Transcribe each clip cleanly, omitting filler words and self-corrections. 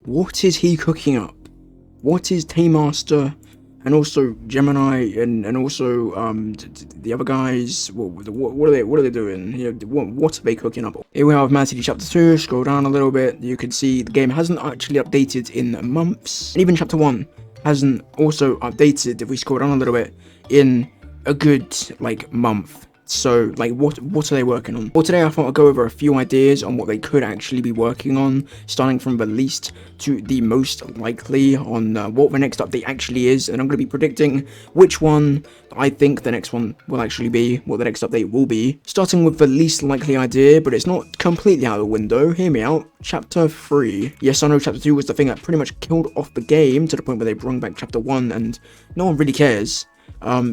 What is he cooking up? What is Taymaster and also Gemini and also the other guys? What are they doing? You know, what are they cooking up? Here we have Man City Chapter 2. Scroll down a little bit. You can see the game hasn't actually updated in months, and even Chapter 1 hasn't also updated. If we scroll down a little bit, in a good like month. So, like, what are they working on? Well, today I thought I'd go over a few ideas on what they could actually be working on, starting from the least to the most likely on what the next update actually is, and I'm going to be predicting which one I think the next one will actually be, what the next update will be. Starting with the least likely idea, but it's not completely out of the window. Hear me out. Chapter 3. Yes, I know Chapter 2 was the thing that pretty much killed off the game to the point where they brought back Chapter 1, and no one really cares.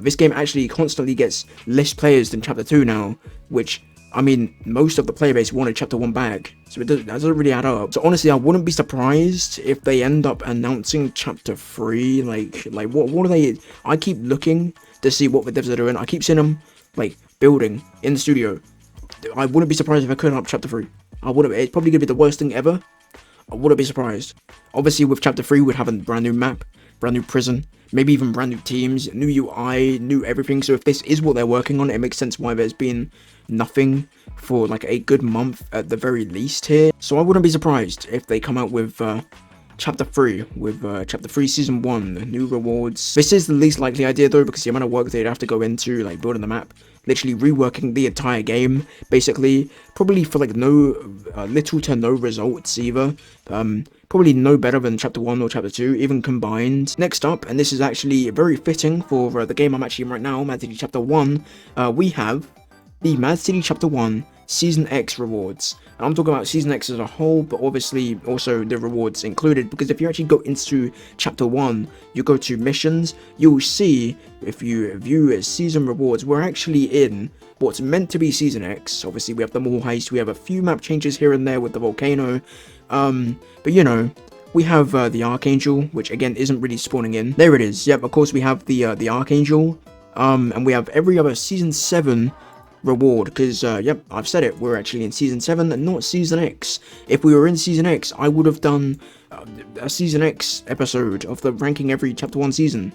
This game actually constantly gets less players than Chapter 2 now, which, I mean, most of the player base wanted Chapter 1 back, so that doesn't really add up. So honestly, I wouldn't be surprised if they end up announcing Chapter 3, like what are they, I keep looking to see what the devs are doing. I keep seeing them, like, building in the studio. I wouldn't be surprised if I couldn't up Chapter 3. It's probably gonna be the worst thing ever. I wouldn't be surprised. Obviously, with Chapter 3, we'd have a brand new map, brand new prison, maybe even brand new teams, new UI, new everything. So if this is what they're working on, it makes sense why there's been nothing for like a good month at the very least here. So I wouldn't be surprised if they come out with Chapter 3, with Chapter 3 Season 1, new rewards. This is the least likely idea though, because the amount of work they'd have to go into, like building the map, literally reworking the entire game, basically, probably for like little to no results either. Probably no better than Chapter 1 or Chapter 2, even combined. Next up, and this is actually very fitting for the game I'm actually in right now, Mad City Chapter 1, we have the Mad City Chapter 1 Season X rewards. And I'm talking about Season X as a whole, but obviously also the rewards included, because if you actually go into Chapter 1, you go to missions, you'll see, if you view Season rewards, we're actually in what's meant to be Season X. Obviously we have the mall heist, we have a few map changes here and there with the volcano, but you know, we have the Archangel, which again isn't really spawning in. There it is. Yep, of course we have the Archangel, and we have every other Season 7 reward, because yep, I've said it, we're actually in Season 7 and not Season X. If we were in Season X, I would have done a Season X episode of the ranking every Chapter 1 season.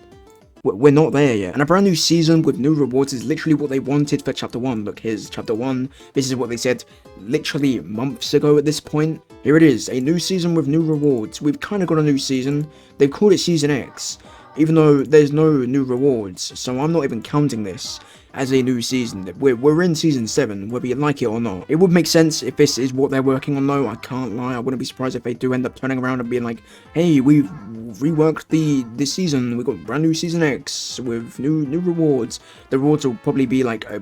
We're not there yet, and a brand new season with new rewards is literally what they wanted for Chapter 1. Look, here's Chapter 1, this is what they said literally months ago at this point. Here it is, a new season with new rewards. We've kind of got a new season. They've called it Season X, even though there's no new rewards, so I'm not even counting this as a new season. We're in Season 7, whether you like it or not. It would make sense if this is what they're working on though, I can't lie. I wouldn't be surprised if they do end up turning around and being like, hey, we've reworked this season, we've got brand new Season X with new rewards. The rewards will probably be like a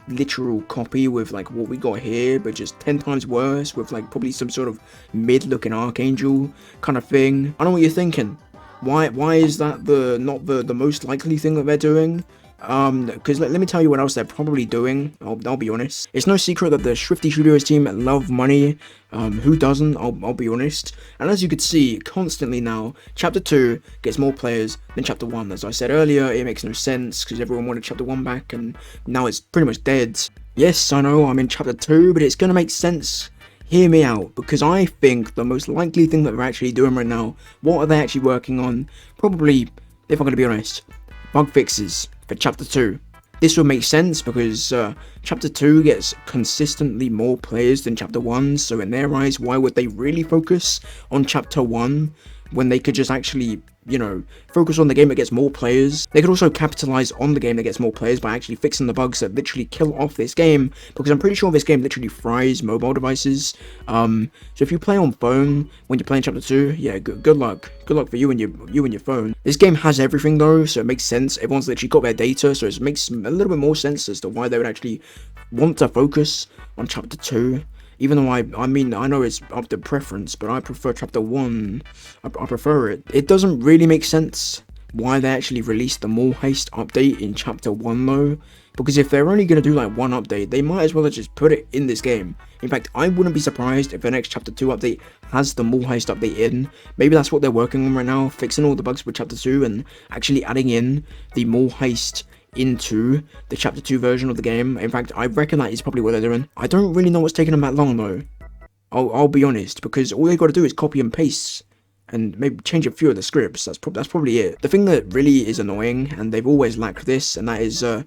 literal copy with like what we got here, but just 10 times worse, with like probably some sort of mid-looking Archangel kind of thing. I know what you're thinking. Why is that not the most likely thing that they're doing? Because let me tell you what else they're probably doing. I'll be honest. It's no secret that the Shrifty Studios team love money. Who doesn't? I'll be honest. And as you could see, constantly now, Chapter 2 gets more players than Chapter 1. As I said earlier, it makes no sense because everyone wanted Chapter 1 back, and now it's pretty much dead. Yes, I know I'm in Chapter 2, but it's gonna make sense. Hear me out, because I think the most likely thing that they're actually doing right now, what are they actually working on? Probably, if I'm gonna be honest, bug fixes for Chapter 2. This would make sense because Chapter 2 gets consistently more players than Chapter 1, so in their eyes, why would they really focus on Chapter 1 when they could just actually, you know, focus on the game that gets more players? They could also capitalize on the game that gets more players by actually fixing the bugs that literally kill off this game, because I'm pretty sure this game literally fries mobile devices. So if you play on phone when you're playing Chapter 2, yeah, good luck. Good luck for you and your phone. This game has everything though, so it makes sense. Everyone's literally got their data, so it makes a little bit more sense as to why they would actually want to focus on Chapter 2. Even though I mean, I know it's up to preference, but I prefer Chapter 1. I prefer it. It doesn't really make sense why they actually released the mall heist update in Chapter 1 though. Because if they're only going to do like one update, they might as well have just put it in this game. In fact, I wouldn't be surprised if the next Chapter 2 update has the mall heist update in. Maybe that's what they're working on right now, fixing all the bugs with Chapter 2 and actually adding in the mall heist into the Chapter 2 version of the game. In fact, I reckon that is probably what they're doing. I don't really know what's taking them that long though. I'll be honest, because all they got to do is copy and paste and maybe change a few of the scripts. That's probably it. The thing that really is annoying, and they've always lacked this, and that is the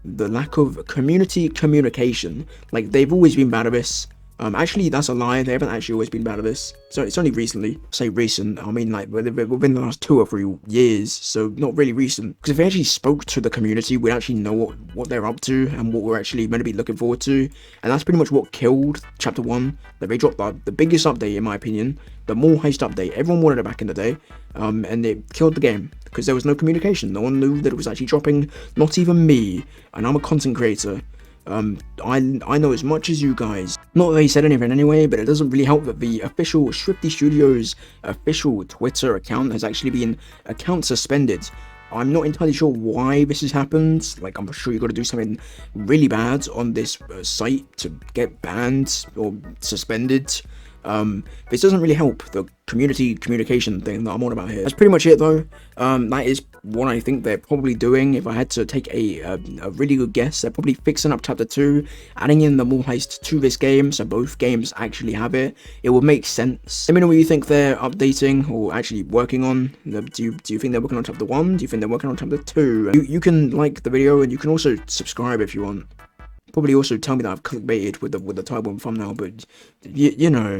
lack of community communication. Like, they've always been bad at this. Actually, that's a lie. They haven't actually always been bad at this. So it's only recently. Say recent, I mean like within the last 2 or 3 years. So not really recent. Because if they actually spoke to the community, we'd actually know what they're up to and what we're actually meant to be looking forward to. And that's pretty much what killed Chapter 1. That they dropped the biggest update, in my opinion. The more heist update. Everyone wanted it back in the day. And it killed the game. Because there was no communication. No one knew that it was actually dropping. Not even me. And I'm a content creator. I know as much as you guys. Not that they said anything anyway, but it doesn't really help that the official Shrifty Studios official Twitter account has actually been account suspended. I'm not entirely sure why this has happened. Like, I'm sure you got to do something really bad on this site to get banned or suspended. This doesn't really help the community communication thing that I'm on about here. That's pretty much it though. That is what I think they're probably doing. If I had to take a really good guess, they're probably fixing up Chapter 2, adding in the more heist to this game, so both games actually have it. It would make sense. Let me know what you think they're updating or actually working on. Do you think they're working on Chapter 1? Do you think they're working on Chapter 2? You can like the video, and you can also subscribe if you want. Probably also tell me that I've clickbaited with the title and thumbnail, but you know.